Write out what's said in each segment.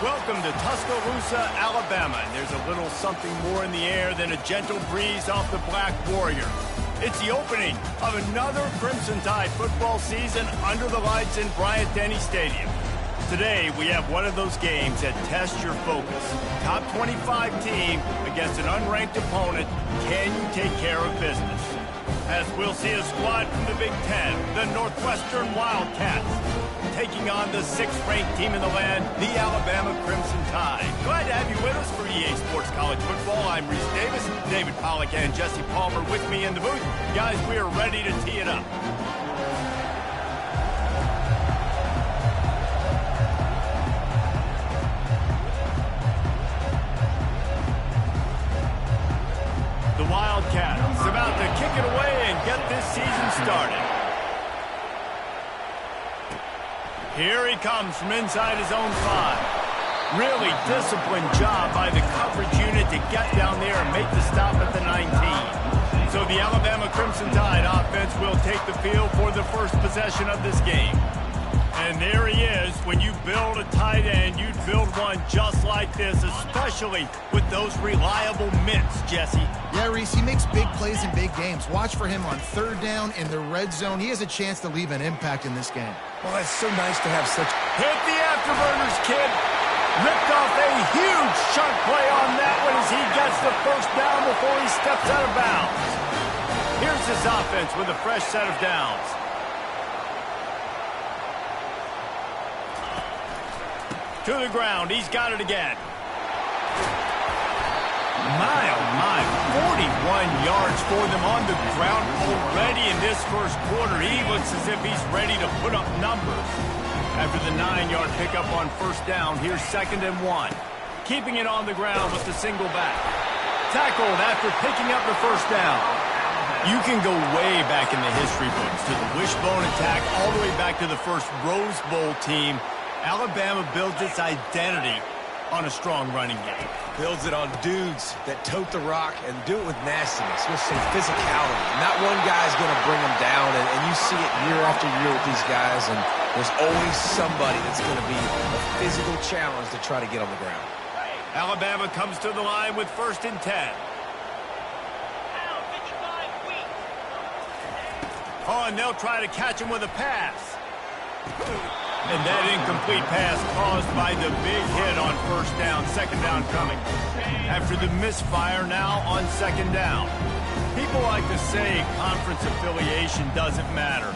Welcome to Tuscaloosa, Alabama. And there's a little something more in the air than a gentle breeze off the Black Warrior. It's the opening of another Crimson Tide football season under the lights in Bryant-Denny Stadium. Today, we have one of those games that tests your focus. Top 25 team against an unranked opponent. Can you take care of business? As we'll see a squad from the Big Ten, the Northwestern Wildcats, taking on the 6th-ranked team in the land, the Alabama Crimson Tide. Glad to have you with us for EA Sports College Football. I'm Reese Davis, David Pollack and Jesse Palmer with me in the booth. Guys, we are ready to tee it up. The Wildcats about to kick it away and get this season started. Here he comes from inside his own 5. Really disciplined job by the coverage unit to get down there and make the stop at the 19. So the Alabama Crimson Tide offense will take the field for the first possession of this game. And there he is. When you build a tight end, you'd build one just like this, especially with those reliable mitts, Jesse. Yeah, Reese, he makes big plays in big games. Watch for him on 3rd down in the red zone. He has a chance to leave an impact in this game. Well, it's so nice to have such... Hit the afterburners, kid. Ripped off a huge chunk play on that one as he gets the first down before he steps out of bounds. Here's his offense with a fresh set of downs. To the ground, he's got it again. My, oh my, 41 yards for them on the ground already in this first quarter. He looks as if he's ready to put up numbers. After the 9-yard pickup on 1st down, here's 2nd and 1. Keeping it on the ground with the single back. Tackled after picking up the 1st down. You can go way back in the history books to the wishbone attack, all the way back to the first Rose Bowl team. Alabama builds its identity on a strong running game. Builds it on dudes that tote the rock and do it with nastiness, with some physicality. Not one guy's going to bring them down, and you see it year after year with these guys, and there's always somebody that's going to be a physical challenge to try to get on the ground. Alabama comes to the line with 1st and 10. Oh, and they'll try to catch him with a pass. And that incomplete pass caused by the big hit on 1st down, 2nd down coming. After the misfire now on 2nd down. People like to say conference affiliation doesn't matter.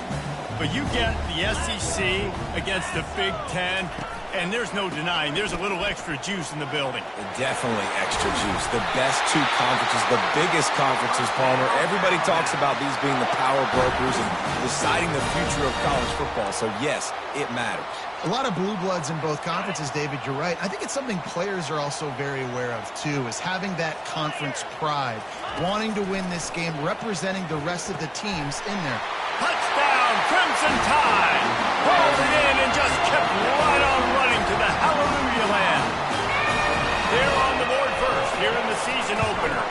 But you get the SEC against the Big Ten, and there's no denying there's a little extra juice in the building. Definitely extra juice. The best 2 conferences, the biggest conferences, Palmer. Everybody talks about these being the power brokers and deciding the future of college football. So, yes, it matters. A lot of blue bloods in both conferences, David, you're right. I think it's something players are also very aware of, too, is having that conference pride, wanting to win this game, representing the rest of the teams in there. Touchdown, Crimson Tide! Pulled it in and just kept right on running to the hallelujah land. They're on the board first here in the season opener.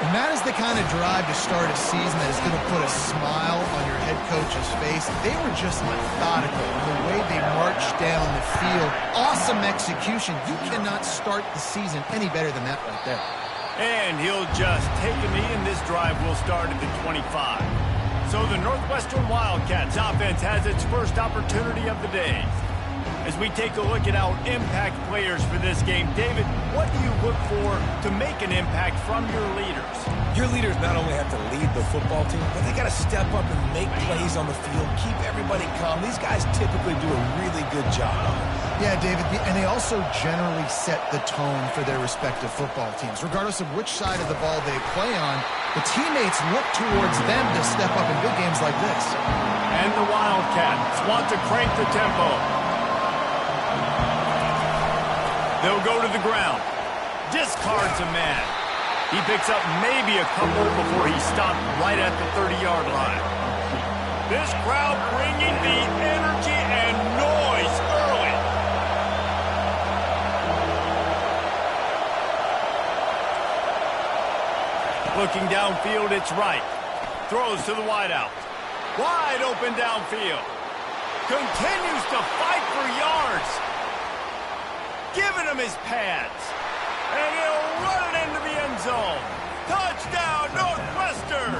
And that is the kind of drive to start a season that is going to put a smile on your head coach's face. They were just methodical in the way they marched down the field. Awesome execution. You cannot start the season any better than that right there. And he'll just take a knee, and this drive will start at the 25. So the Northwestern Wildcats offense has its first opportunity of the day. As we take a look at our impact players for this game, David, what do you look for to make an impact from your leaders? Your leaders not only have to lead the football team, but they got to step up and make plays on the field, keep everybody calm. These guys typically do a really good job on it. Yeah, David, and they also generally set the tone for their respective football teams. Regardless of which side of the ball they play on, the teammates look towards them to step up in big games like this. And the Wildcats want to crank the tempo. They'll go to the ground. Discards a man. He picks up maybe a couple before he stopped right at the 30-yard line. This crowd bringing the energy and noise early. Looking downfield, it's right. Throws to the wideout. Wide open downfield. Continues to fight for yards. giving him his pads. And he'll run it into the end zone. Touchdown, Northwestern!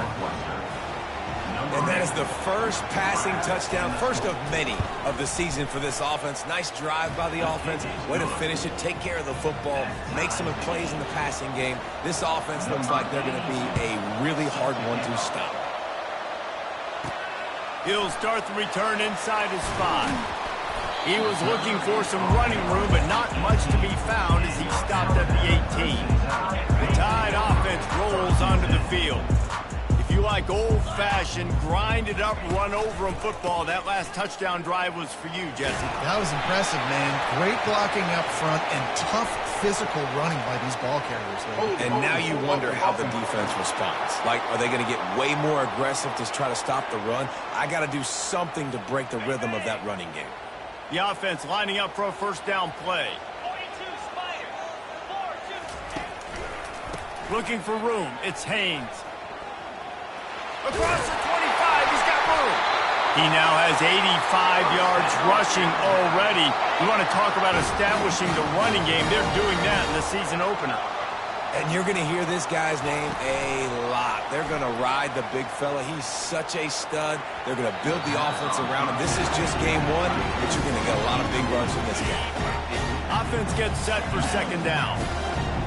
And that is the first passing touchdown, first of many of the season for this offense. Nice drive by the offense. Way to finish it, take care of the football, make some plays in the passing game. This offense looks like they're going to be a really hard one to stop. He'll start the return inside his 5. He was looking for some running room, but not much to be found as he stopped at the 18. The Tide offense rolls onto the field. If you like old-fashioned, grind-it-up, run-over-'em football, that last touchdown drive was for you, Jesse. That was impressive, man. Great blocking up front and tough physical running by these ball carriers there. And now you wonder how the defense responds. Like, are they going to get way more aggressive to try to stop the run? I got to do something to break the rhythm of that running game. The offense lining up for a first down play. Looking for room. It's Haynes. Across the 25, he's got room. He now has 85 yards rushing already. You want to talk about establishing the running game. They're doing that in the season opener. And you're going to hear this guy's name a lot. They're going to ride the big fella. He's such a stud. They're going to build the offense around him. This is just game 1, but you're going to get a lot of big runs in this game. Offense gets set for second down.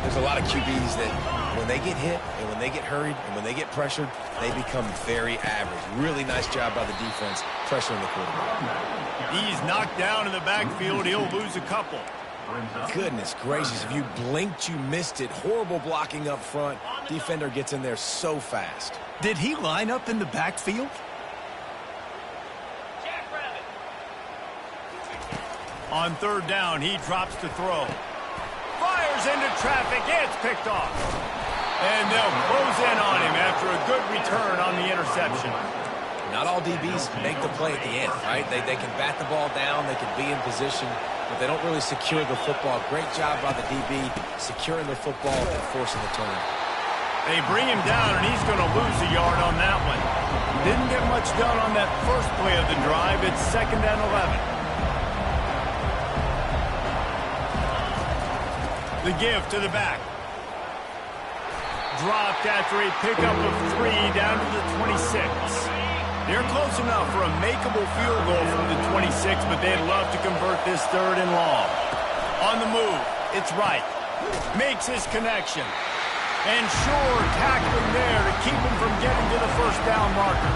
There's a lot of QBs that when they get hit and when they get hurried and when they get pressured, they become very average. Really nice job by the defense pressuring the quarterback. He's knocked down in the backfield. He'll lose a couple. Goodness gracious, if you blinked, you missed it. Horrible blocking up front. Defender gets in there so fast. Did he line up in the backfield? On third down, he drops to throw. Fires into traffic. It's picked off. And they'll close in on him after a good return on the interception. Not all DBs make the play at the end, right? They can bat the ball down, they can be in position, but they don't really secure the football. Great job by the DB securing the football and forcing the turnover. They bring him down, and he's going to lose a yard on that one. Didn't get much done on that first play of the drive. It's 2nd and 11. The give to the back. Dropped after a pickup of 3 down to the 26. They're close enough for a makeable field goal from the 26, but they'd love to convert this 3rd and long. On the move, it's Wright. Makes his connection. And Shore tackling there to keep him from getting to the first down marker.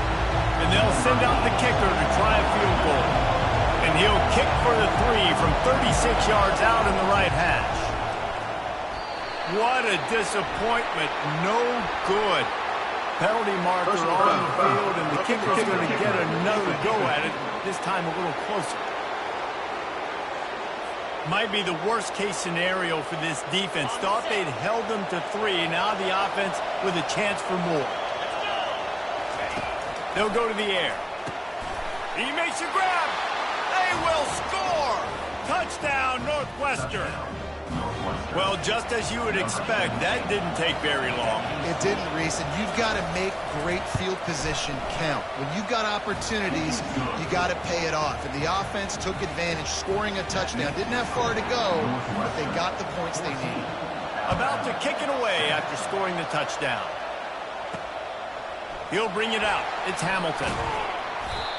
And they'll send out the kicker to try a field goal. And he'll kick for the 3 from 36 yards out in the right hash. What a disappointment. No good. Penalty marker on the field, and the kicker's going to get another go at it, this time a little closer. Might be the worst-case scenario for this defense. Thought they'd held them to 3. Now the offense with a chance for more. They'll go to the air. He makes a grab. They will score. Touchdown, Northwestern. Well, just as you would expect, that didn't take very long. It didn't, Reese, and you've got to make great field position count. When you've got opportunities, you got to pay it off. And the offense took advantage, scoring a touchdown. Didn't have far to go, but they got the points they needed. About to kick it away after scoring the touchdown. He'll bring it out. It's Hamilton.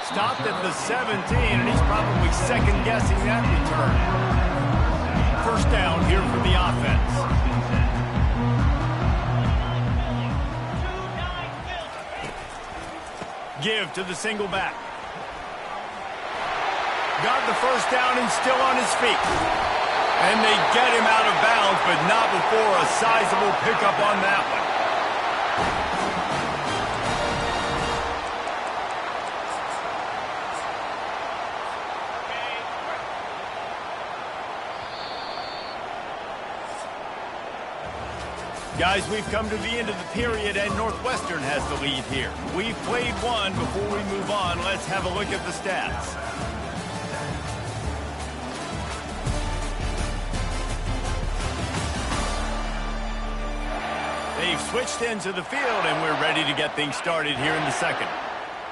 Stopped at the 17, and he's probably second-guessing that return. First down here for the offense. Give to the single back. Got the first down and still on his feet. And they get him out of bounds, but not before a sizable pickup on that one. Guys, we've come to the end of the period, and Northwestern has the lead here. We've played one. Before we move on, let's have a look at the stats. They've switched into the field, and we're ready to get things started here in the second.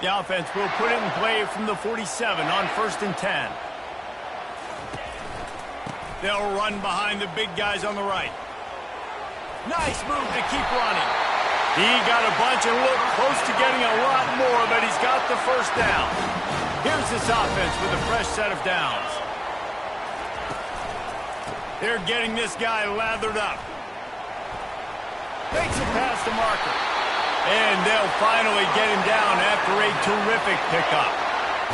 The offense will put it in play from the 47 on 1st and 10. They'll run behind the big guys on the right. Nice move to keep running. He got a bunch and looked close to getting a lot more, but he's got the first down. Here's this offense with a fresh set of downs. They're getting this guy lathered up. Makes it past the marker. And they'll finally get him down after a terrific pickup.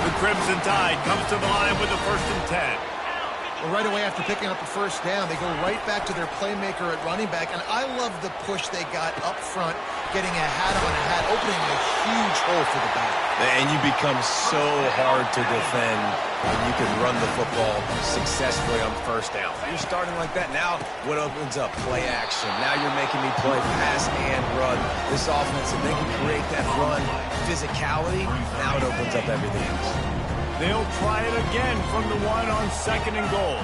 The Crimson Tide comes to the line with a 1st and 10. Well, right away after picking up the first down, they go right back to their playmaker at running back, and I love the push they got up front, getting a hat on a hat, opening a huge hole for the back. And you become so hard to defend when you can run the football successfully on 1st down. You're starting like that. Now what opens up? Play action. Now you're making me play pass and run. This offense, if they can create that run physicality, now it opens up everything else. They'll try it again from the one on 2nd and goal.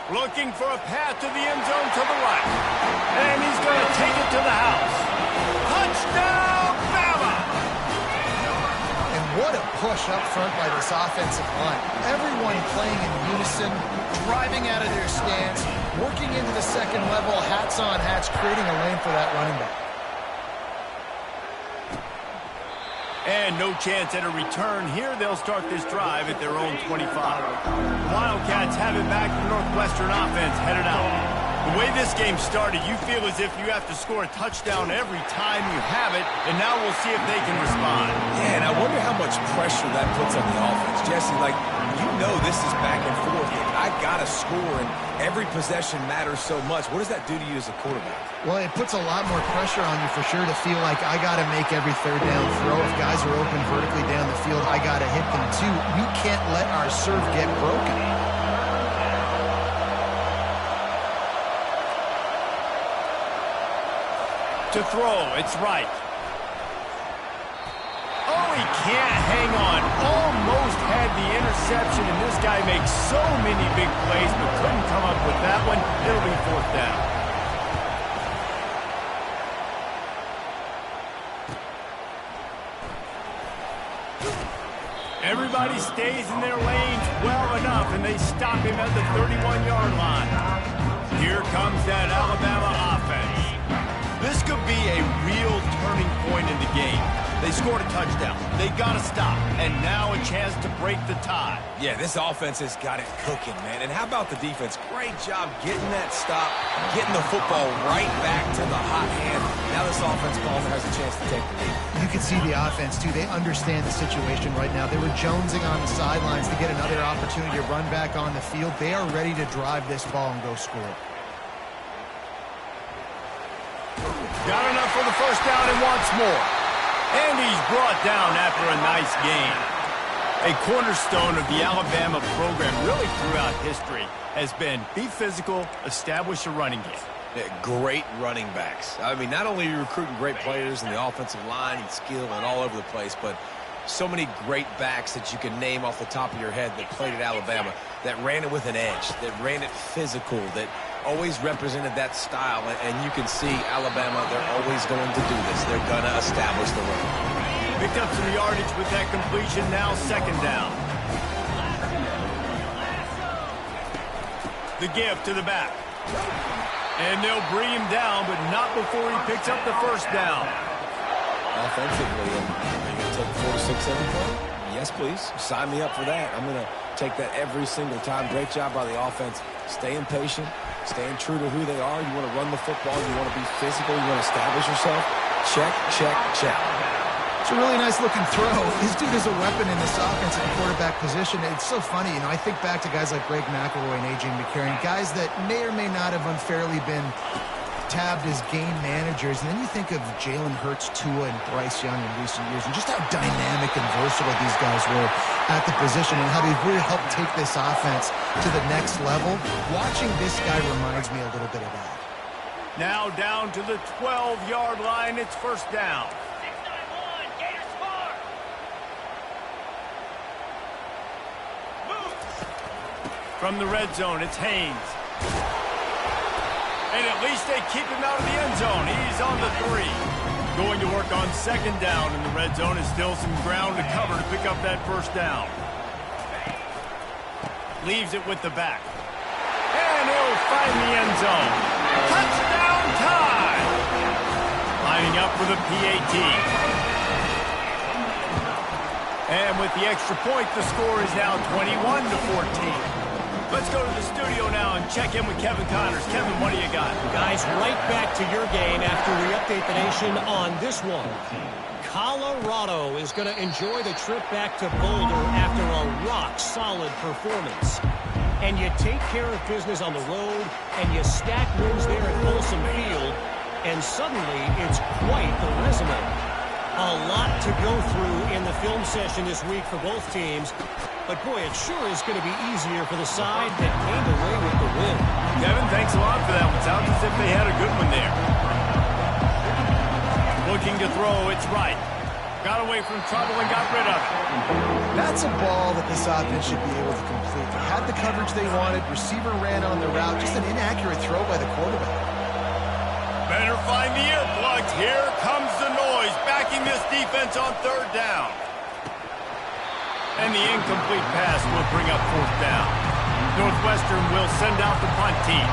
Looking for a path to the end zone to the right. And he's going to take it to the house. Touchdown, Bama! And what a push up front by this offensive line. Everyone playing in unison, driving out of their stance, working into the 2nd level, hats on hats, creating a lane for that running back. And no chance at a return here. They'll start this drive at their own 25. Wildcats have it back. The Northwestern offense headed out. The way this game started, you feel as if you have to score a touchdown every time you have it, and now we'll see if they can respond. Yeah, and I wonder how much pressure that puts on the offense. Jesse, like, you know this is back and forth. I got to score, and every possession matters so much. What does that do to you as a quarterback? Well, it puts a lot more pressure on you for sure to feel like I got to make every 3rd down throw. If guys are open vertically down the field, I got to hit them too. We can't let our serve get broken. To throw, it's right. Oh, he can't hang on. Almost had the interception, and this guy makes so many big plays, but couldn't come up with that one. It'll be 4th down. Everybody stays in their lanes well enough, and they stop him at the 31-yard line. Here comes that Alabama offense. This could be a real turning point in the game. They scored a touchdown. They got to stop. And now a chance to break the tie. Yeah, this offense has got it cooking, man. And how about the defense? Great job getting that stop, getting the football right back to the hot hand. Now this offense calls and has a chance to take the lead. You can see the offense, too. They understand the situation right now. They were jonesing on the sidelines to get another opportunity to run back on the field. They are ready to drive this ball and go score. Got enough for the 1st down and wants more. And he's brought down after a nice gain. A cornerstone of the Alabama program really throughout history has been be physical, establish a running game. Yeah, great running backs. I mean, not only are you recruiting great players in the offensive line and skill and all over the place, but so many great backs that you can name off the top of your head that played at Alabama, that ran it with an edge, that ran it physical, that always represented that style. And you can see Alabama, they're always going to do this. They're going to establish the run. Picked up some yardage with that completion, now 2nd down. The give to the back. And they'll bring him down, but not before he picks up the 1st down. Offensively, are you going to take 4 to 6 every play? Yes, please. Sign me up for that. I'm going to take that every single time. Great job by the offense. Staying patient, staying true to who they are. You want to run the football. You want to be physical. You want to establish yourself. Check, check, check. It's a really nice-looking throw. This dude is a weapon in this offense at the quarterback position. It's so funny. You know, I think back to guys like Greg McElroy and A.J. McCarron, guys that may or may not have unfairly been tabbed as game managers. And then you think of Jalen Hurts, Tua, and Bryce Young in recent years, and just how dynamic and versatile these guys were at the position and how they've really helped take this offense to the next level. Watching this guy reminds me a little bit of that. Now down to the 12-yard line. It's 1st down. From the red zone, it's Haynes. And at least they keep him out of the end zone. He's on the 3. Going to work on 2nd down in the red zone. Is still some ground to cover to pick up that 1st down. leaves it with the back. And he'll find the end zone. Touchdown time! Lining up for the PAT. And with the extra point, the score is now 21-14. Let's go to the studio now and check in with Kevin Connors. Kevin, what do you got? Guys, right back to your game after we update the nation on this one. Colorado is going to enjoy the trip back to Boulder after a rock-solid performance. And you take care of business on the road, and you stack wins there at Folsom Field, and suddenly it's quite the resume. A lot to go through in the film session this week for both teams, but boy, it sure is going to be easier for the side that came away with the win. Kevin, thanks a lot for that one. Sounds as if they had a good one there. Looking to throw, it's right. Got away from trouble and got rid of it. That's a ball that this offense should be able to complete. They had the coverage they wanted. Receiver ran on the route. Just an inaccurate throw by the quarterback. Better find the earplugs. Here comes the noise, backing this defense on third down. And the incomplete pass will bring up fourth down. Northwestern will send out the punt team.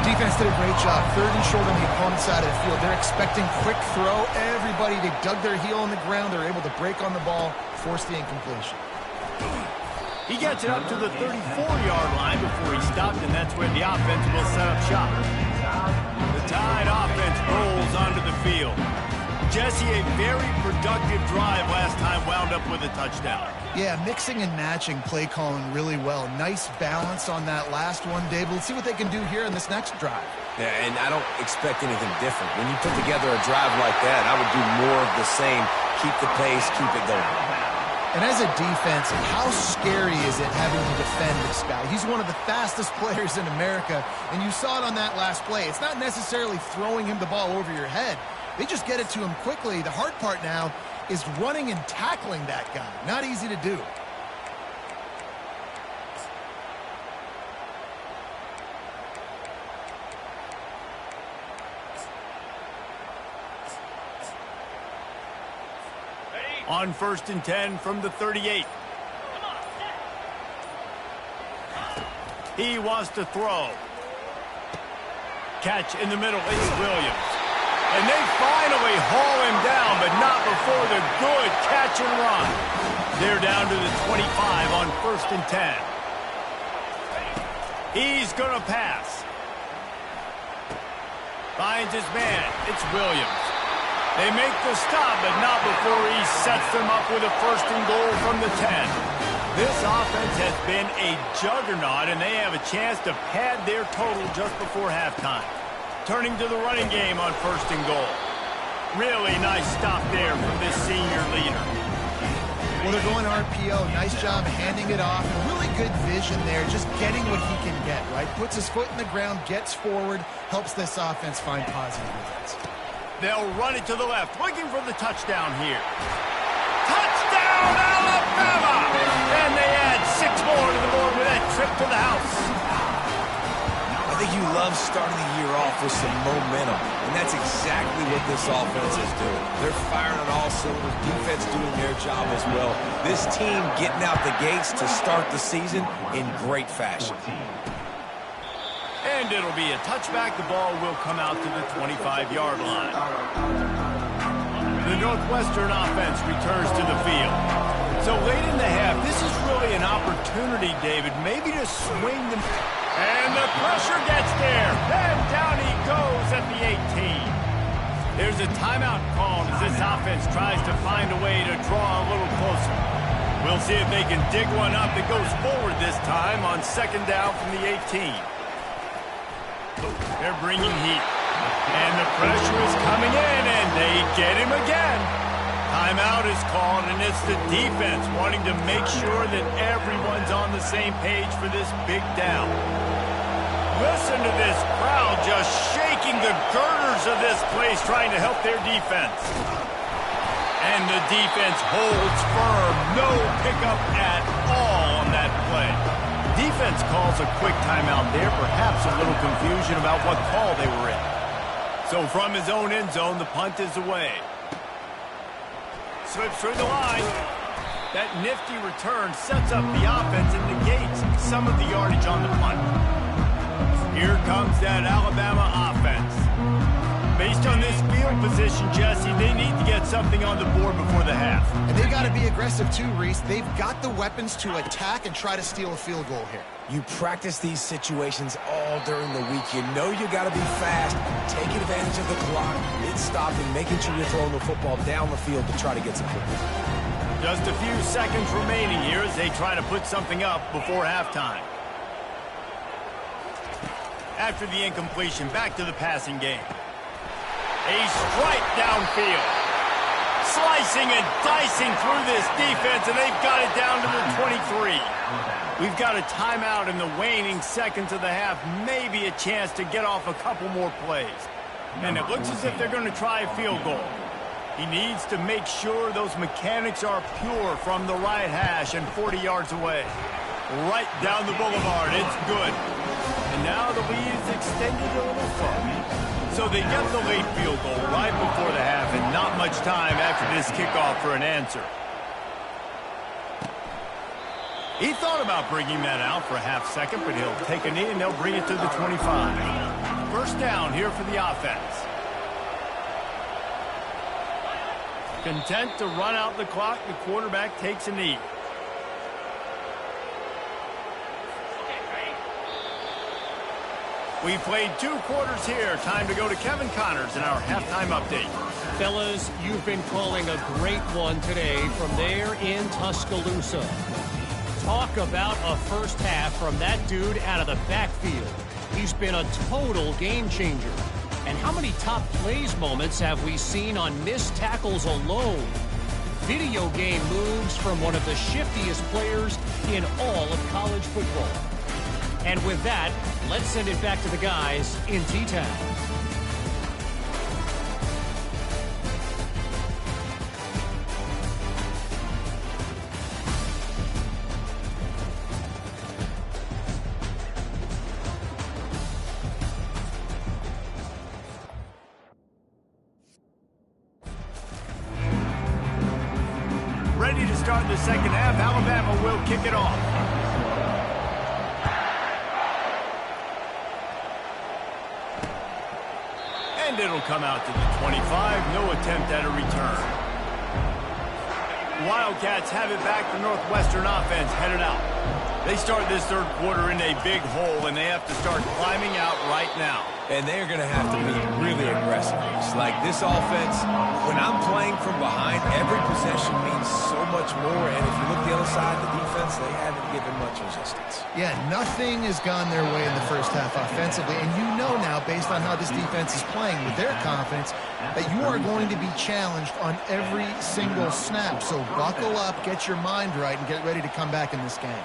Defense did a great job. Third and short on the opponent's side of the field. They're expecting quick throw. Everybody, they dug their heel on the ground. They're able to break on the ball, force the incompletion. He gets it up to the 34-yard line before he stopped, and that's where the offense will set up shop. The Tide offense rolls onto the field. Jesse, a very productive drive last time, wound up with a touchdown. Yeah, mixing and matching play calling really well. Nice balance on that last one, David. Let's see what they can do here in this next drive. Yeah, and I don't expect anything different. When you put together a drive like that, I would do more of the same. Keep the pace, keep it going. And as a defense, how scary is it having to defend this guy? He's one of the fastest players in America, and you saw it on that last play. It's not necessarily throwing him the ball over your head. They just get it to him quickly. The hard part now is running and tackling that guy. Not easy to do. On 1st and 10 from the 38. He wants to throw. Catch in the middle, it's Williams. And they finally haul him down, but not before the good catch and run. They're down to the 25 on 1st and 10. He's going to pass. Finds his man. It's Williams. They make the stop, but not before he sets them up with a 1st and goal from the 10. This offense has been a juggernaut, and they have a chance to pad their total just before halftime. Turning to the running game on 1st and goal. Really nice stop there from this senior leader. Well, they're going RPO. Nice job handing it off. Really good vision there, just getting what he can get, right? Puts his foot in the ground, gets forward, helps this offense find positive results. They'll run it to the left, looking for the touchdown here. Touchdown, Alabama! And they add 6 more to the board with that trip to the house. I think you love starting the year off with some momentum, and that's exactly what this offense is doing. They're firing on all cylinders, defense doing their job as well. This team getting out the gates to start the season in great fashion. And it'll be a touchback. The ball will come out to the 25-yard line. The Northwestern offense returns to the field. So late in the half, this is really an opportunity, David, maybe to swing them. And the pressure gets there. And down he goes at the 18. There's a timeout called as this offense tries to find a way to draw a little closer. We'll see if they can dig one up that goes forward this time on 2nd down from the 18. They're bringing heat. And the pressure is coming in, and they get him again. Timeout is called, and it's the defense wanting to make sure that everyone's on the same page for this big down. Listen to this crowd just shaking the girders of this place, trying to help their defense. And the defense holds firm. No pickup at all on that play. Defense calls a quick timeout there, perhaps a little confusion about what call they were in. So from his own end zone, the punt is away. Slips through the line. That nifty return sets up the offense and negates some of the yardage on the punt. Here comes that Alabama offense. Based on this field position, Jesse, they need to get something on the board before the half. And they've got to be aggressive too, Reese. They've got the weapons to attack and try to steal a field goal here. You practice these situations all during the week. You know you got to be fast, taking advantage of the clock, mid-stopping, making sure you're throwing the football down the field to try to get some points. Just a few seconds remaining here as they try to put something up before halftime. After the incompletion, back to the passing game. A strike downfield. Slicing and dicing through this defense, and they've got it down to the 23. We've got a timeout in the waning seconds of the half, maybe a chance to get off a couple more plays. And it looks as if they're going to try a field goal. He needs to make sure those mechanics are pure from the right hash and 40 yards away. Right down the boulevard, it's good. And now the lead is extended a little further. So they get the late field goal right before the half and not much time after this kickoff for an answer. He thought about bringing that out for a half second, but he'll take a knee and they'll bring it to the 25. First down here for the offense. Content to run out the clock, the quarterback takes a knee. We played 2 quarters here. Time to go to Kevin Connors in our halftime update. Fellas, you've been calling a great one today from there in Tuscaloosa. Talk about a first half from that dude out of the backfield. He's been a total game changer. And how many top plays moments have we seen on missed tackles alone? Video game moves from one of the shiftiest players in all of college football. And with that, let's send it back to the guys in T-Town. Ready to start the second half. Alabama will kick it off. And it'll come out to the 25. No attempt at a return. Wildcats have it back. The Northwestern offense headed out. They start this third quarter in a big hole, and they have to start climbing out right now. And they're going to have to be really aggressive. It's like this offense, when I'm playing from behind, every possession means so much more. And if you look the other side of the defense, they haven't given much resistance. Yeah, nothing has gone their way in the first half offensively. And you know now, based on how this defense is playing with their confidence, that you are going to be challenged on every single snap. So buckle up, get your mind right, and get ready to come back in this game.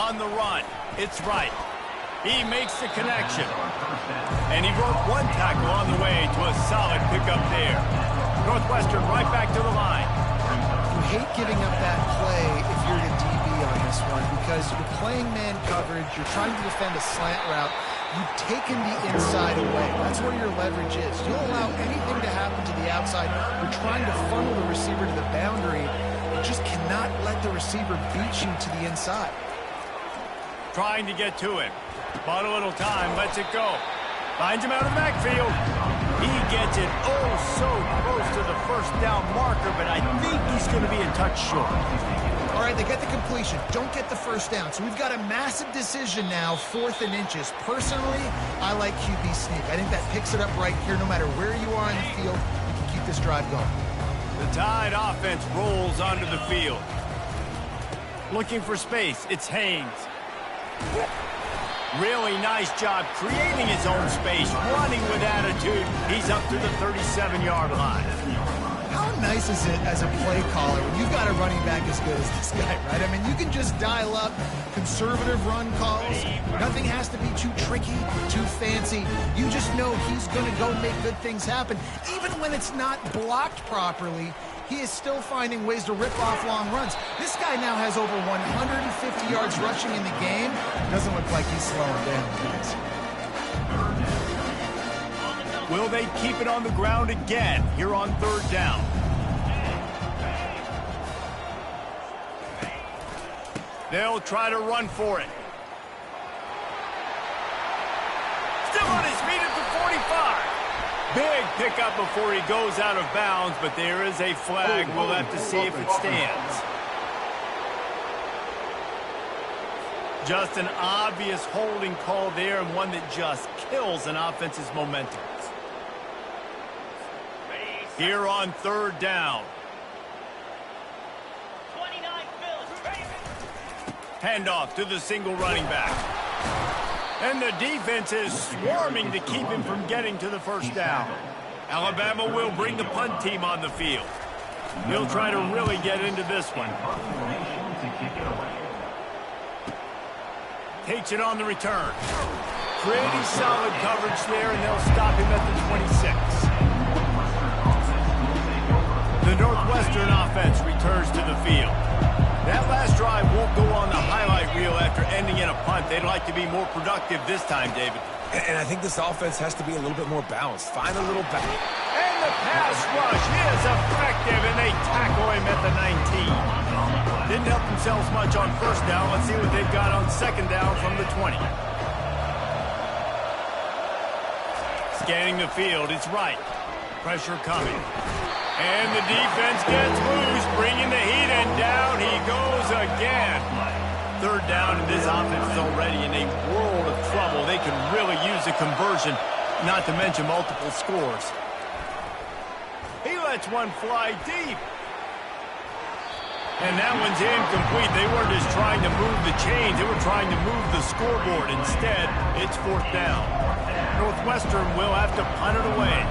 On the run, it's right. He makes the connection. And he broke one tackle on the way to a solid pickup there. Northwestern right back to the line. You hate giving up that play if you're the DB on this one because you're playing man coverage, you're trying to defend a slant route, you've taken the inside away. That's where your leverage is. You'll allow anything to happen to the outside. You're trying to funnel the receiver to the boundary. You just cannot let the receiver beat you to the inside. Trying to get to him. Bought a little time, lets it go. Finds him out of the backfield. He gets it oh so close to the first down marker, but I think he's going to be a touch short. All right, they get the completion. Don't get the first down. So we've got a massive decision now, 4th and inches. Personally, I like QB sneak. I think that picks it up right here no matter where you are in the field. You can keep this drive going. The Tide offense rolls onto the field. Looking for space. It's Haynes. Really nice job creating his own space, running with attitude. He's up to the 37-yard line. How nice is it as a play caller when you've got a running back as good as this guy, right? I mean, you can just dial up conservative run calls. Nothing has to be too tricky, too fancy. You just know he's going to go make good things happen. Even when it's not blocked properly, he is still finding ways to rip off long runs. This guy now has over 150 yards rushing in the game. Doesn't look like he's slowing down, guys. Will they keep it on the ground again here on 3rd down? They'll try to run for it. Still on his feet at the 45. Big pickup before he goes out of bounds, but there is a flag. We'll have to see if it stands. Just an obvious holding call there, and one that just kills an offense's momentum. Here on third down. Handoff to the single running back. And the defense is swarming to keep him from getting to the first down. Alabama will bring the punt team on the field. He'll try to really get into this one. Takes it on the return. Pretty solid coverage there, and they'll stop him at the 26. The Northwestern offense returns to the field. That last drive won't go on the highlight reel after ending in a punt. They'd like to be more productive this time, David. And I think this offense has to be a little bit more balanced. Find a little balance. And the pass rush is effective, and they tackle him at the 19. Didn't help themselves much on first down. Let's see what they've got on second down from the 20. Scanning the field, it's right. Pressure coming. And the defense gets loose, bringing the heat, and down he goes again. Third down, and this offense is already in a world of trouble. They can really use a conversion, not to mention multiple scores. He lets one fly deep. And that one's incomplete. They weren't just trying to move the chains. They were trying to move the scoreboard. Instead, it's fourth down. Northwestern will have to punt it away.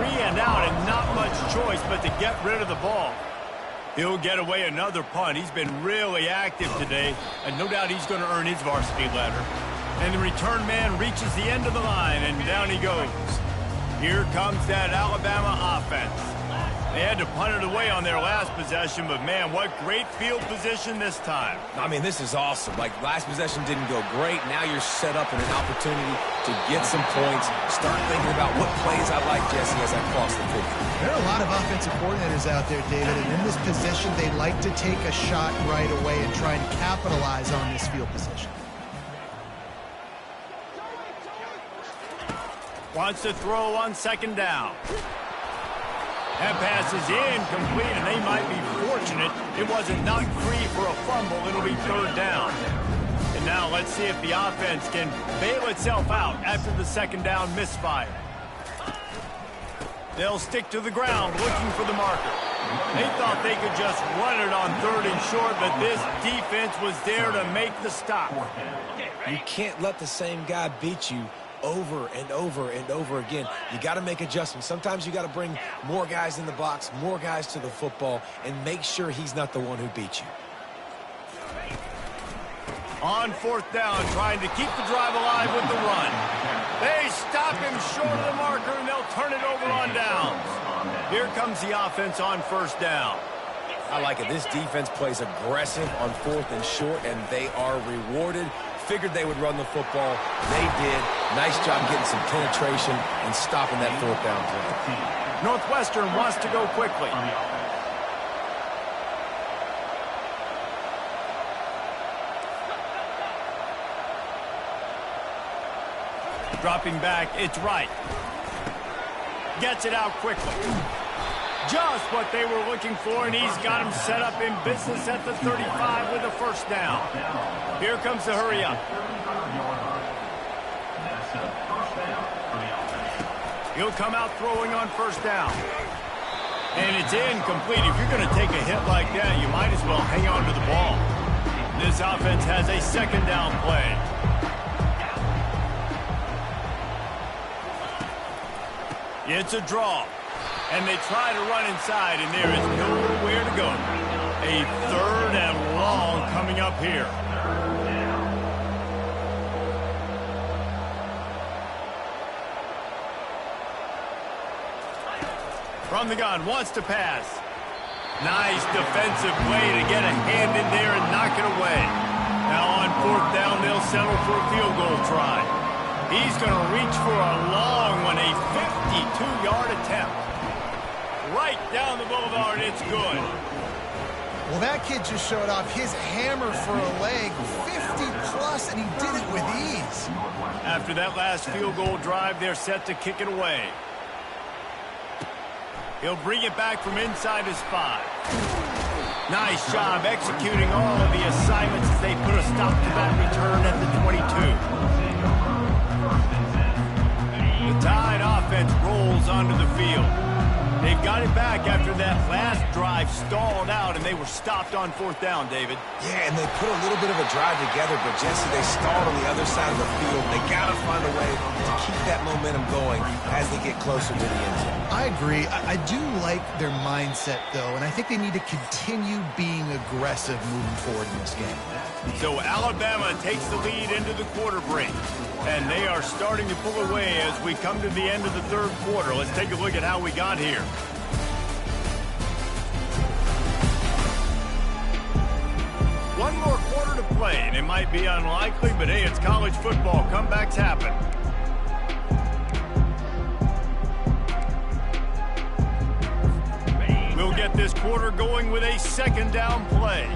3 and out, and not much choice but to get rid of the ball. He'll get away another punt. He's been really active today, and no doubt he's going to earn his varsity letter. And the return man reaches the end of the line, and down he goes. Here comes that Alabama offense. They had to punt it away on their last possession, but man, what great field position this time. I mean, this is awesome. Like, last possession didn't go great. Now you're set up in an opportunity to get some points. Start thinking about what plays I like, Jesse, as I cross the field. There are a lot of offensive coordinators out there, David, and in this position, they like to take a shot right away and try and capitalize on this field position. Wants to throw on second down. That pass is incomplete, and they might be fortunate it wasn't knocked free for a fumble. It'll be third down. And now let's see if the offense can bail itself out after the second down misfire. They'll stick to the ground looking for the marker. They thought they could just run it on third and short, but this defense was there to make the stop. You can't let the same guy beat you over and over and over again. You got to make adjustments. Sometimes you got to bring more guys in the box, more guys to the football, and make sure he's not the one who beat you. On fourth down, trying to keep the drive alive with the run. They stop him short of the marker, and they'll turn it over on downs. Here comes the offense on first down. I like it. This defense plays aggressive on fourth and short, and they are rewarded. Figured they would run the football. They did. Nice job getting some penetration and stopping that fourth down play. Northwestern wants to go quickly. Dropping back, it's right. Gets it out quickly. Just what they were looking for, and he's got him set up in business at the 35 with a first down. Here comes the hurry up. He'll come out throwing on first down. And it's incomplete. If you're going to take a hit like that, you might as well hang on to the ball. This offense has a second down play. It's a draw. And they try to run inside, and there is nowhere to go. A third and long coming up here. From the gun, wants to pass. Nice defensive play to get a hand in there and knock it away. Now on fourth down, they'll settle for a field goal try. He's going to reach for a long one, a 52-yard attempt. Right down the boulevard, it's good. Well, that kid just showed off his hammer for a leg, 50-plus, and he did it with ease. After that last field goal drive, they're set to kick it away. He'll bring it back from inside his 5. Nice job executing all of the assignments as they put a stop to that return at the 22. The Tide offense rolls onto the field. They've got it back after that last drive stalled out, and they were stopped on 4th down, David. Yeah, and they put a little bit of a drive together, but Jesse, they stalled on the other side of the field. They got to find a way to keep that momentum going as they get closer to the end zone. I agree. I do like their mindset, though, and I think they need to continue being aggressive moving forward in this game. So Alabama takes the lead into the quarter break, and they are starting to pull away as we come to the end of the 3rd quarter. Let's take a look at how we got here. One more quarter to play, and it might be unlikely, but hey, it's college football. Comebacks happen. We'll get this quarter going with a 2nd down play.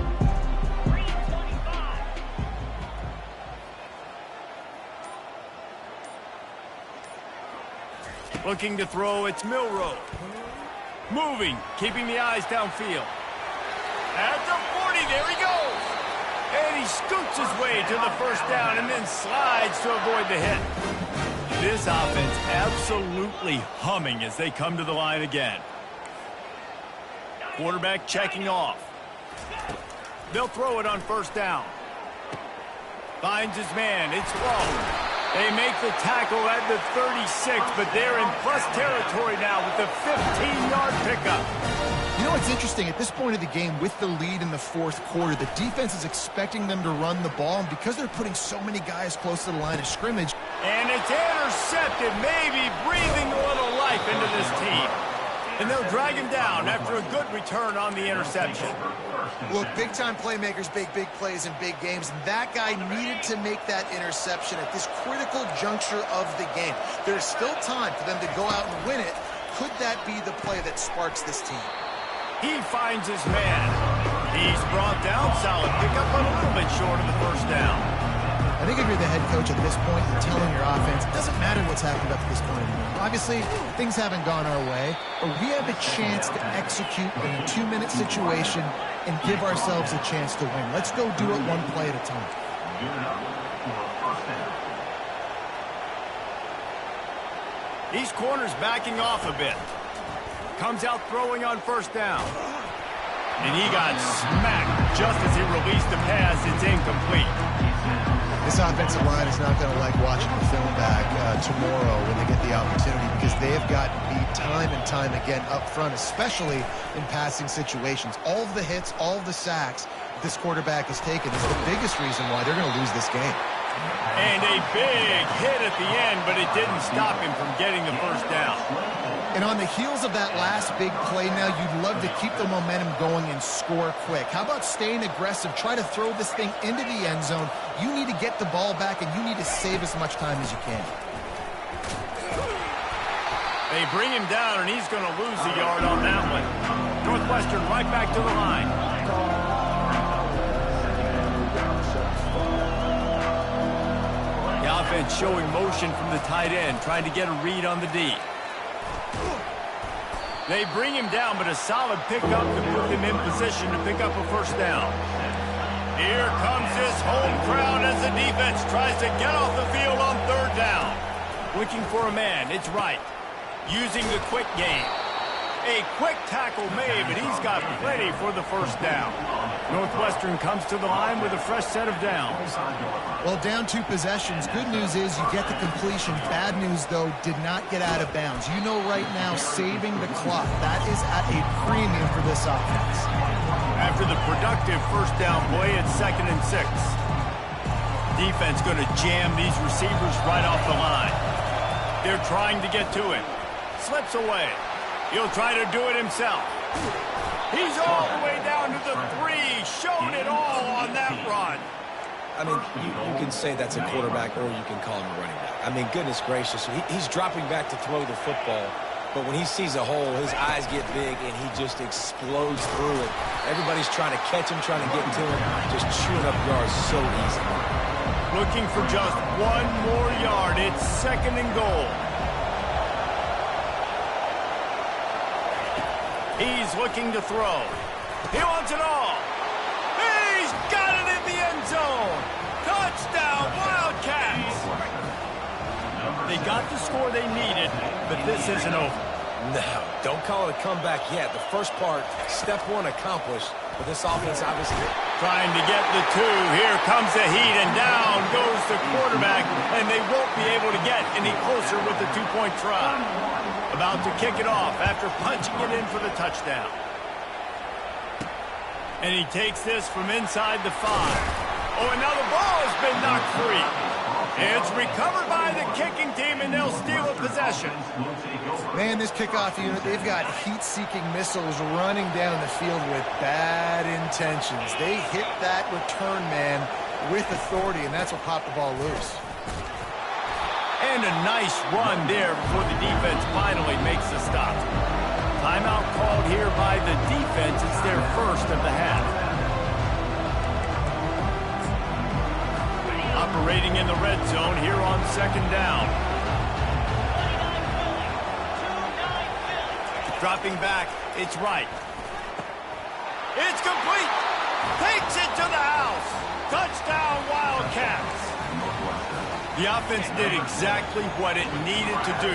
Looking to throw, it's Milroe. Moving, keeping the eyes downfield. At the 40, there he goes. And he scoots his way to the 1st down and then slides to avoid the hit. This offense absolutely humming as they come to the line again. Quarterback checking off. They'll throw it on 1st down. Finds his man, it's Waller. They make the tackle at the 36, but they're in plus territory now with the 15-yard pickup. You know what's interesting? At this point of the game, with the lead in the 4th quarter, the defense is expecting them to run the ball, and because they're putting so many guys close to the line of scrimmage. And it's intercepted, maybe breathing a little life into this team. And they'll drag him down after a good return on the interception. Look, big-time playmakers make big plays in big games, and that guy needed to make that interception at this critical juncture of the game. There's still time for them to go out and win it. Could that be the play that sparks this team? He finds his man. He's brought down, solid pickup, but a little bit short of the 1st down. I think if you're the head coach at this point and telling your offense, it doesn't matter what's happened up to this point in the game. Obviously, things haven't gone our way, but we have a chance to execute in a 2-minute situation and give ourselves a chance to win. Let's go do it one play at a time. These corners backing off a bit. Comes out throwing on 1st down. And he got smacked just as he released the pass. It's incomplete. This offensive line is not going to like watching the film back tomorrow when they get the opportunity, because they have gotten beat time and time again up front, especially in passing situations. All of the hits, all of the sacks this quarterback has taken is the biggest reason why they're going to lose this game. And a big hit at the end, but it didn't stop him from getting the 1st down. And on the heels of that last big play now, you'd love to keep the momentum going and score quick. How about staying aggressive, try to throw this thing into the end zone? You need to get the ball back, and you need to save as much time as you can. They bring him down, and he's going to lose a yard on that one. Northwestern right back to the line. The offense showing motion from the tight end, trying to get a read on the D. They bring him down, but a solid pickup to put him in position to pick up a 1st down. Here comes this home crowd as the defense tries to get off the field on 3rd down. Looking for a man, it's right. Using the quick game. A quick tackle made, but he's got plenty for the 1st down. Northwestern comes to the line with a fresh set of downs. Well, down 2 possessions. Good news is you get the completion. Bad news, though, did not get out of bounds. You know right now, saving the clock. That is at a premium for this offense. After the productive 1st down play, it's 2nd and 6. Defense going to jam these receivers right off the line. They're trying to get to it. Slips away. He'll try to do it himself. He's all the way down to the 3. Showed it all on that run. I mean, you can say that's a quarterback or you can call him a running back. I mean, goodness gracious. He's dropping back to throw the football. but when he sees a hole, his eyes get big, and he just explodes through it. Everybody's trying to catch him, trying to get to him, just chewing up yards so easy. Looking for just one more yard. It's 2nd and goal. He's looking to throw. He wants it all. He's got it in the end zone. Touchdown, Wildcats. They got the score they needed, but this isn't over. No, don't call it a comeback yet. The first part, step one accomplished, but this offense obviously trying to get the 2. Here comes the heat, and down goes the quarterback, and they won't be able to get any closer with the 2-point try. About to kick it off after punching it in for the touchdown. And he takes this from inside the 5. Oh, and now the ball has been knocked free. It's recovered by the kicking team, and they'll steal a possession. Man, this kickoff unit, they've got heat-seeking missiles running down the field with bad intentions. They hit that return man with authority, and that's what popped the ball loose. And a nice run there before the defense finally makes the stop. Timeout called here by the defense. It's their first of the half. Operating in the red zone here on 2nd down. Dropping back, it's right. It's complete. Takes it to the house. Touchdown, Wildcats. The offense did exactly what it needed to do,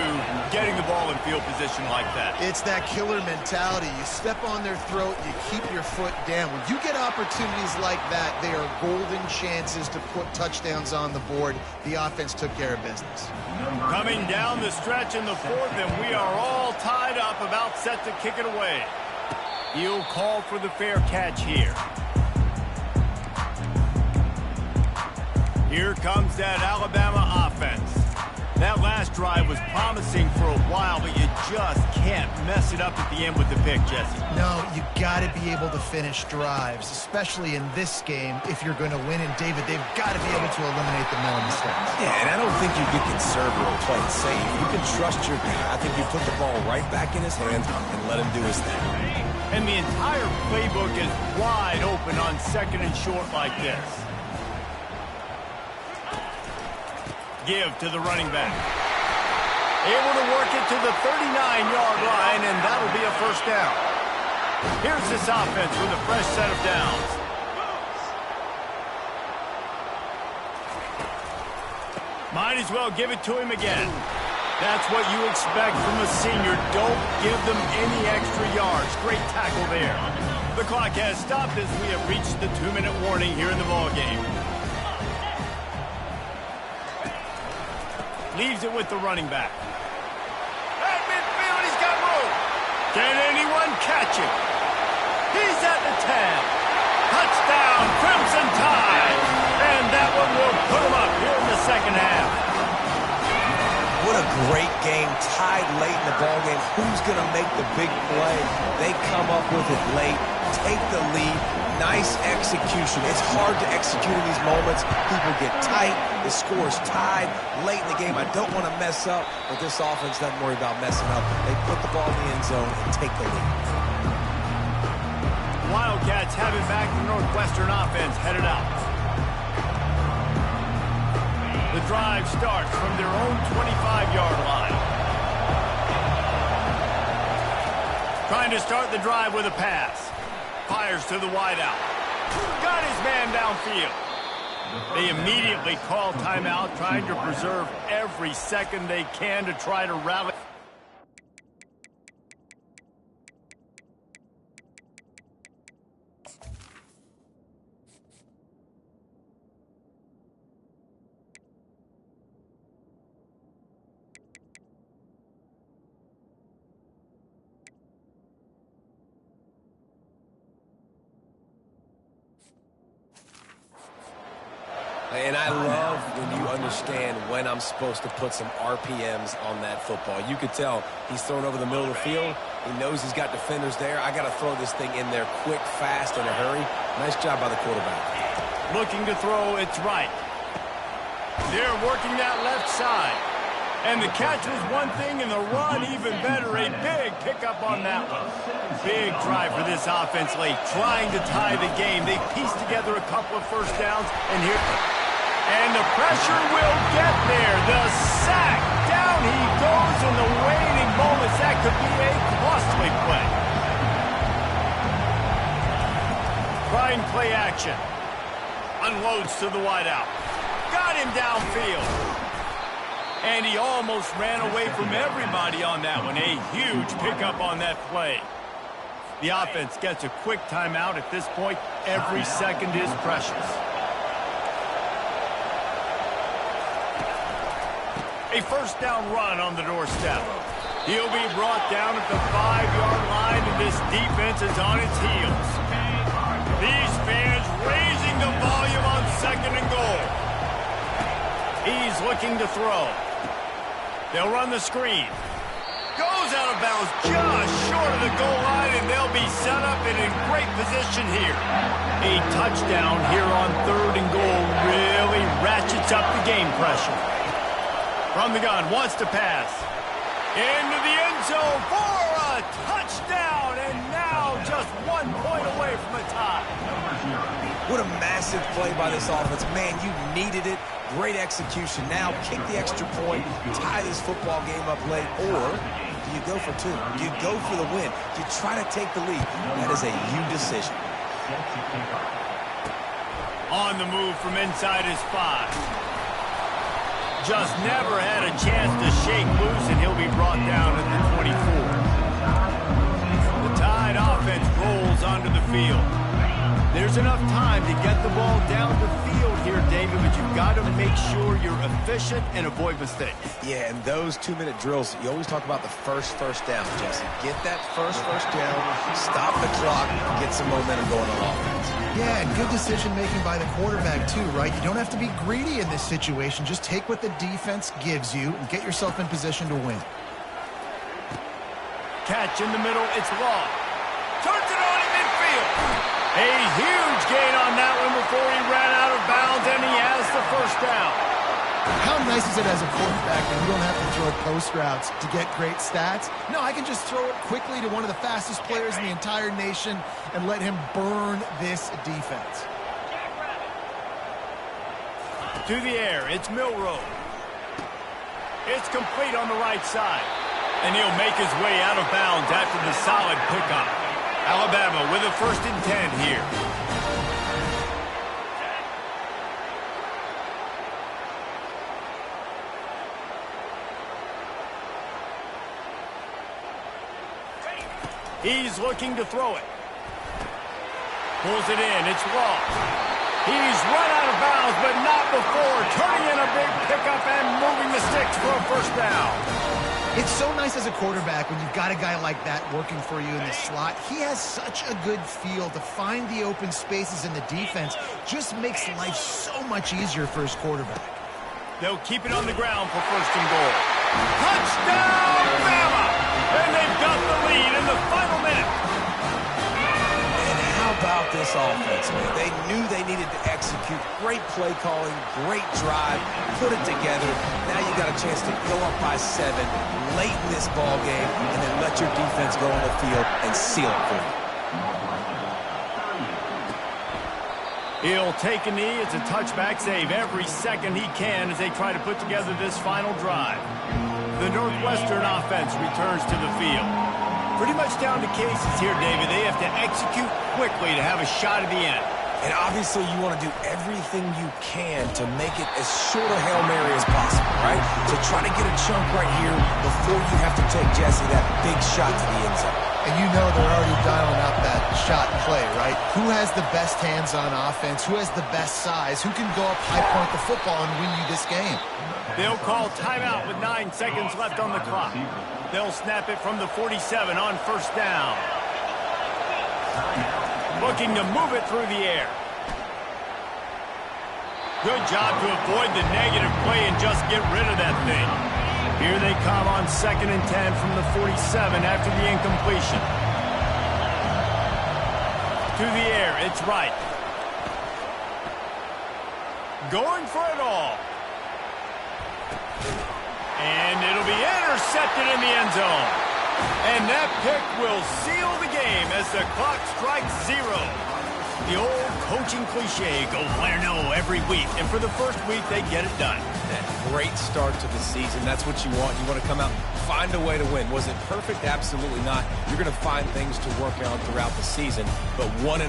getting the ball in field position like that. It's that killer mentality. You step on their throat, you keep your foot down. When you get opportunities like that, they are golden chances to put touchdowns on the board. The offense took care of business. Coming down the stretch in the 4th, and we are all tied up, about set to kick it away. He'll call for the fair catch here. Here comes that Alabama offense. That last drive was promising for a while, but you just can't mess it up at the end with the pick, Jesse. No, you got to be able to finish drives, especially in this game if you're going to win. And, David, they've got to be able to eliminate the mental mistakes. Yeah, and I don't think you get conservative or play it safe. You can trust your guy. I think you put the ball right back in his hands and let him do his thing. And the entire playbook is wide open on 2nd and short like this. Give to the running back. Able to work it to the 39-yard line, and that'll be a first down. Here's this offense with a fresh set of downs. Might as well give it to him again. That's what you expect from a senior. Don't give them any extra yards. Great tackle there. The clock has stopped as we have reached the 2-minute warning here in the ballgame. Leaves it with the running back. At midfield, he's got room. Can anyone catch him? He's at the 10. Touchdown, Crimson Tide. And that one will put him up here in the 2nd half. What a great game, tied late in the ballgame. Who's going to make the big play? They come up with it late, take the lead. Nice execution. It's hard to execute in these moments. People get tight. The score's tied late in the game. I don't want to mess up, but this offense doesn't worry about messing up. They put the ball in the end zone and take the lead. Wildcats have it back. The Northwestern offense headed out. The drive starts from their own 25-yard line. Trying to start the drive with a pass. Fires to the wideout. Got his man downfield. They immediately call timeout, trying to preserve every second they can to try to rally. And I love when you understand when I'm supposed to put some RPMs on that football. You could tell he's throwing over the middle of the field. He knows he's got defenders there. I got to throw this thing in there quick, fast, in a hurry. Nice job by the quarterback. Looking to throw, it's right. They're working that left side. And the catch was one thing, and the run even better. A big pickup on that one. Big drive for this offense late, trying to tie the game. They pieced together a couple of first downs, and the pressure will get there. The sack. Down he goes in the waning moments. That could be a costly play. Trying play action. Unloads to the wideout. Got him downfield. And he almost ran away from everybody on that one. A huge pickup on that play. The offense gets a quick timeout at this point. Every second is precious. A first down run on the doorstep. He'll be brought down at the 5-yard line, and this defense is on its heels. These fans raising the volume on 2nd and goal. He's looking to throw. They'll run the screen. Goes out of bounds just short of the goal line, and they'll be set up and in great position here. A touchdown here on 3rd and goal really ratchets up the game pressure. From the gun, wants to pass. Into the end zone for a touchdown, and now just 1 point away from a tie. What a massive play by this offense. Man, you needed it. Great execution. Now kick the extra point, tie this football game up late, or do you go for 2? Do you go for the win? Do you try to take the lead? That is a you decision. On the move from inside his 5. Just never had a chance to shake loose, and he'll be brought down at the 24. The Tide offense rolls onto the field. There's enough time to get the ball down the field here, David, but you've got to make sure you're efficient and avoid mistakes. Yeah, and those 2-minute drills, you always talk about the first down, Jesse. Get that first down, stop the clock, get some momentum going on offense. Yeah, and good decision-making by the quarterback, too, right? You don't have to be greedy in this situation. Just take what the defense gives you and get yourself in position to win. Catch in the middle, it's long. Turns it on in midfield. A huge gain on that one before he ran out of bounds, and he has the first down. How nice is it as a quarterback that you don't have to throw post routes to get great stats? No, I can just throw it quickly to one of the fastest players in the entire nation and let him burn this defense. To the air, it's Milroe. It's complete on the right side. And he'll make his way out of bounds after the solid pickup. Alabama with a 1st and 10 here. He's looking to throw it. Pulls it in. It's lost. He's run out of bounds, but not before turning in a big pickup and moving the sticks for a first down. It's so nice as a quarterback when you've got a guy like that working for you in the slot. He has such a good feel to find the open spaces in the defense. Just makes life so much easier for his quarterback. They'll keep it on the ground for 1st and goal. Touchdown, Bama! And they've got the lead in the final minute. And how about this offense, man? They knew they needed to execute. Great play calling, great drive, put it together. Now you got a chance to go up by 7 late in this ball game, and then let your defense go on the field and seal it for you. He'll take a knee. It's a touchback save every second he can as they try to put together this final drive. The Northwestern offense returns to the field. Pretty much down to cases here, David. They have to execute quickly to have a shot at the end. And obviously you want to do everything you can to make it as short a Hail Mary as possible, right? So try to get a chunk right here before you have to take, Jesse, that big shot to the end zone. And you know they're already dialing up that shot and play, right? Who has the best hands on offense? Who has the best size? Who can go up high point the football and win you this game? They'll call timeout with 9 seconds left on the clock. They'll snap it from the 47 on 1st down. Looking to move it through the air. Good job to avoid the negative play and just get rid of that thing. Here they come on 2nd and 10 from the 47 after the incompletion. To the air, it's right. Going for it all. And it'll be intercepted in the end zone. And that pick will seal the game as the clock strikes 0. The old coaching cliche, go 1-0 every week. And for the first week, they get it done. That great start to the season. That's what you want. You want to come out, find a way to win. Was it perfect? Absolutely not. You're going to find things to work on throughout the season. But 1-0,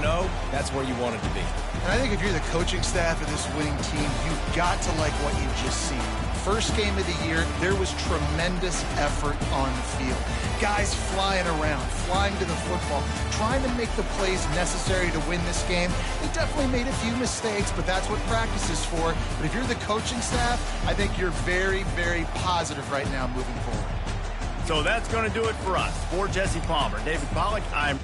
that's where you want it to be. And I think if you're the coaching staff of this winning team, you've got to like what you've just seen. First game of the year, there was tremendous effort on the field. Guys flying around, flying to the football, trying to make the plays necessary to win this game. They definitely made a few mistakes, but that's what practice is for. But if you're the coaching staff, I think you're very, very positive right now moving forward. So that's going to do it for us. For Jesse Palmer, David Pollack, I'm